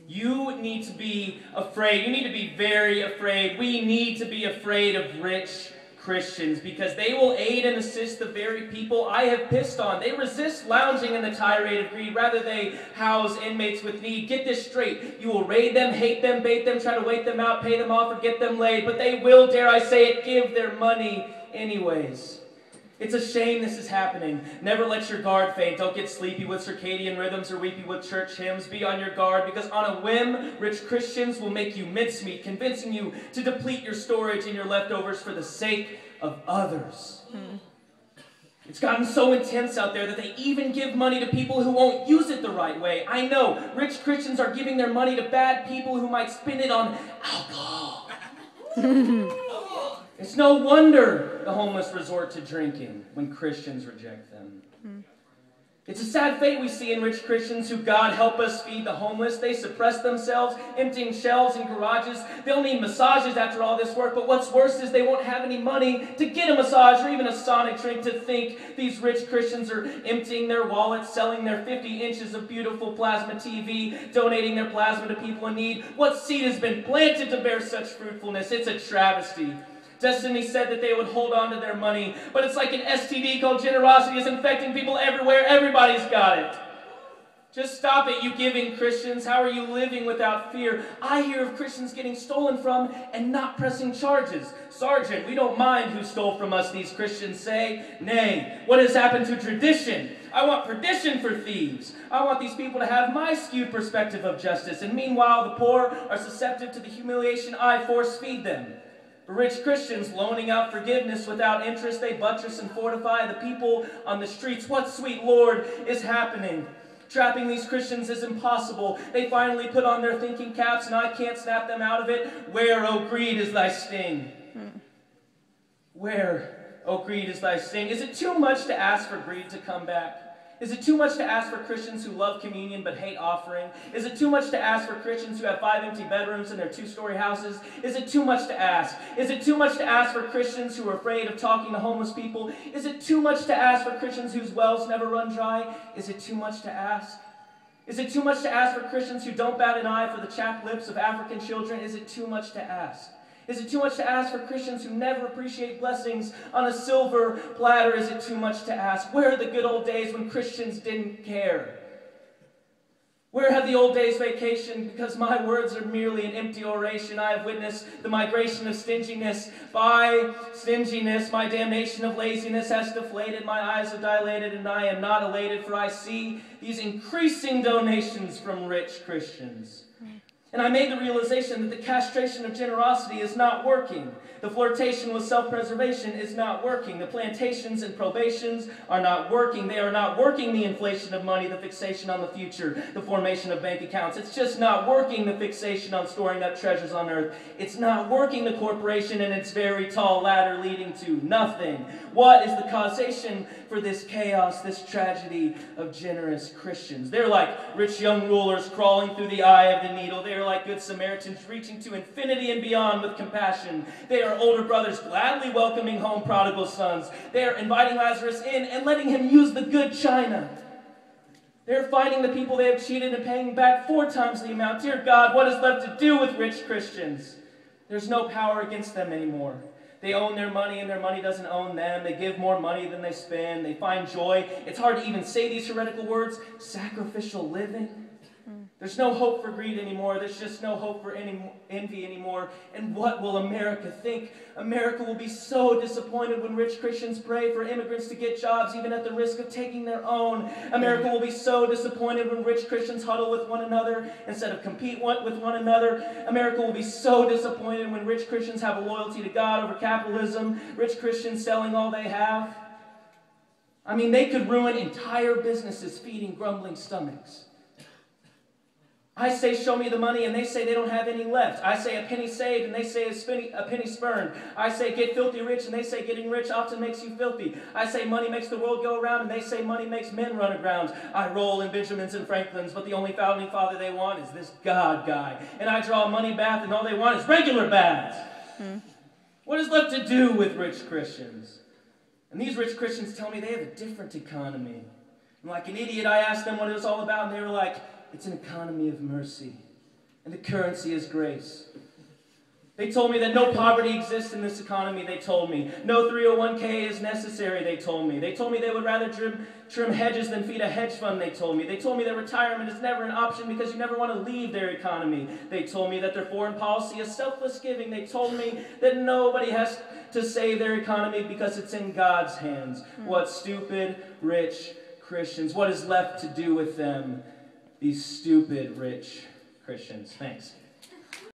You need to be afraid. You need to be very afraid. We need to be afraid of rich Christians because they will aid and assist the very people I have pissed on. They resist lounging in the tirade of greed. Rather, they house inmates with need. Get this straight. You will raid them, hate them, bait them, try to wait them out, pay them off, or get them laid. But they will, dare I say it, give their money anyways. It's a shame this is happening. Never let your guard faint. Don't get sleepy with circadian rhythms or weepy with church hymns. Be on your guard because on a whim, rich Christians will make you mincemeat, convincing you to deplete your storage and your leftovers for the sake of others. It's gotten so intense out there that they even give money to people who won't use it the right way. I know, rich Christians are giving their money to bad people who might spend it on alcohol. It's no wonder the homeless resort to drinking when Christians reject them. It's a sad fate we see in rich Christians who, God help us, feed the homeless. They suppress themselves, emptying shelves and garages. They'll need massages after all this work, but what's worse is they won't have any money to get a massage or even a sonic drink. To think these rich Christians are emptying their wallets, selling their 50 inches of beautiful plasma TV, donating their plasma to people in need. What seed has been planted to bear such fruitfulness? It's a travesty. Destiny said that they would hold on to their money, but it's like an STD called generosity is infecting people everywhere. Everybody's got it. Just stop it, you giving Christians. How are you living without fear? I hear of Christians getting stolen from and not pressing charges. Sergeant, we don't mind who stole from us, these Christians say. Nay, what has happened to tradition? I want perdition for thieves. I want these people to have my skewed perspective of justice, and meanwhile the poor are susceptible to the humiliation I force feed them. For rich Christians loaning out forgiveness without interest, they buttress and fortify the people on the streets. What, sweet Lord, is happening? Trapping these Christians is impossible. They finally put on their thinking caps, and I can't snap them out of it. Where, O greed, is thy sting? Where, O greed, is thy sting? Is it too much to ask for greed to come back? Is it too much to ask for Christians who love communion but hate offering? Is it too much to ask for Christians who have 5 empty bedrooms in their 2-story houses? Is it too much to ask? Is it too much to ask for Christians who are afraid of talking to homeless people? Is it too much to ask for Christians whose wells never run dry? Is it too much to ask? Is it too much to ask for Christians who don't bat an eye for the chapped lips of African children? Is it too much to ask? Is it too much to ask for Christians who never appreciate blessings on a silver platter? Is it too much to ask? Where are the good old days when Christians didn't care? Where have the old days vacationed? Because my words are merely an empty oration. I have witnessed the migration of stinginess. By stinginess, my damnation of laziness has deflated. My eyes are dilated, and I am not elated, for I see these increasing donations from rich Christians. And I made the realization that the castration of generosity is not working. The flirtation with self-preservation is not working. The plantations and probations are not working. They are not working the inflation of money, the fixation on the future, the formation of bank accounts. It's just not working the fixation on storing up treasures on earth. It's not working the corporation and its very tall ladder leading to nothing. What is the causation for this chaos, this tragedy of generous Christians? They're like rich young rulers crawling through the eye of the needle. They are like good Samaritans reaching to infinity and beyond with compassion. They are older brothers gladly welcoming home prodigal sons. They are inviting Lazarus in and letting him use the good china. They're finding the people they have cheated and paying back 4 times the amount. Dear God, what is left to do with rich Christians? There's no power against them anymore. They own their money and their money doesn't own them. They give more money than they spend. They find joy. It's hard to even say these heretical words. Sacrificial living. There's no hope for greed anymore. There's just no hope for any envy anymore. And what will America think? America will be so disappointed when rich Christians pray for immigrants to get jobs, even at the risk of taking their own. America will be so disappointed when rich Christians huddle with one another instead of compete with one another. America will be so disappointed when rich Christians have a loyalty to God over capitalism, rich Christians selling all they have. I mean, they could ruin entire businesses feeding grumbling stomachs. I say, show me the money, and they say they don't have any left. I say a penny saved, and they say a penny spurned. I say get filthy rich, and they say getting rich often makes you filthy. I say money makes the world go around, and they say money makes men run aground. I roll in Benjamins and Franklins, but the only founding father they want is this God guy. And I draw a money bath, and all they want is regular baths. What is left to do with rich Christians? And these rich Christians tell me they have a different economy. And like an idiot, I asked them what it was all about, and they were like, it's an economy of mercy, and the currency is grace. They told me that no poverty exists in this economy, they told me. No 301k is necessary, they told me. They told me they would rather trim hedges than feed a hedge fund, they told me. They told me that retirement is never an option because you never want to leave their economy. They told me that their foreign policy is selfless giving. They told me that nobody has to save their economy because it's in God's hands. What stupid, rich Christians. What is left to do with them? These stupid, rich Christians. Thanks.